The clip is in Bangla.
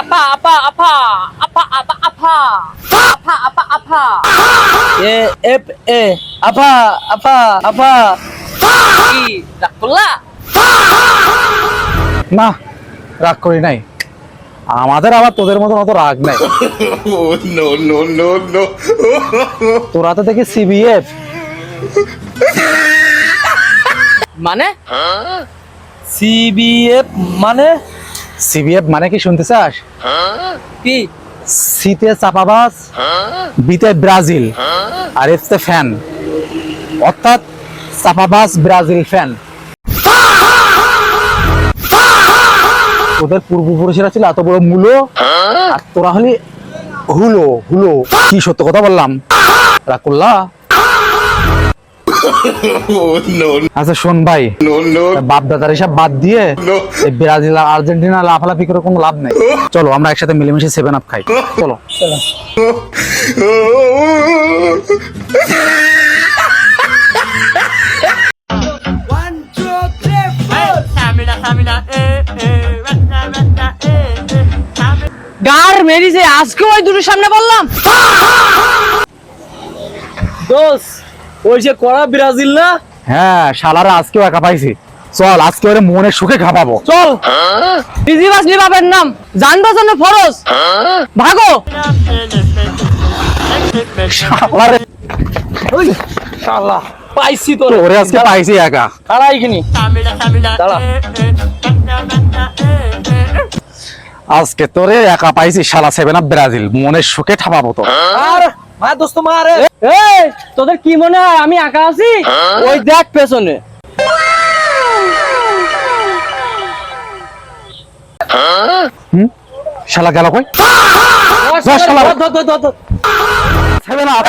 আপা আপা আপা আপা আপা আপা আপা আপা আপা এ এফ এ আফা আফা আফা। কি রাগ করলা? না, রাগ করি নাই। আমাদের আবার তোদের মতন অত রাগ নাই। no, no, no, no. তোরা তো দেখি সিবিএফ। মানে সিবিএফ মানে? সিবিএফ মানে কি শুনতে চাস? কি? সিতে চাপাবাজ, বিতে ব্রাজিল, আর এফতে ফ্যান, অর্থাৎ চাপাবাজ ব্রাজিল ফ্যান। তোদের পূর্বপুরুষেরা ছিল এত বড় মূলো, আর তোরা হলি হুলো হুলো। কি সত্য কথা বললাম? রাগ করলা? Oh, no, আচ্ছা শোন ভাই, no, no. বাপ দাদার হিসাব বাদ দিয়ে এই ব্রাজিল আর আর্জেন্টিনা লাফালাফি করে কোনো লাভ নাই। চলো আমরা একসাথে মিলেমিশে 7 আপ খাই। চলো। গার মেরিছে আজকে ওই দুটোর সামনে বললাম। দোস ওই যে কড়া ব্রাজিল না? হ্যাঁ, শালারা আজকেও একা পাইছি। চল আজকে ওরে মনের সুখে খাওয়াবো। চল। বিজি বাস বাবার নাম জান বাজানো ফরজ। ভাগো। শালারে, ওই শালা পাইছি তো ওরে আজকে পাইছি একা। দাঁড়া এইখানে দাঁড়া। আজকে তোরে একা পাইছি শালা 7 আপ ব্রাজিল, মনের সুখে ঠাপাবো তো। আর মা দোস্ত মারে। এই তোদের কি মনে হয় আমি একা আছি? ওই দেখ পেছনে। শালা গেল কই? যা শালা। ধর ধর ধর ধর। 7 আপ।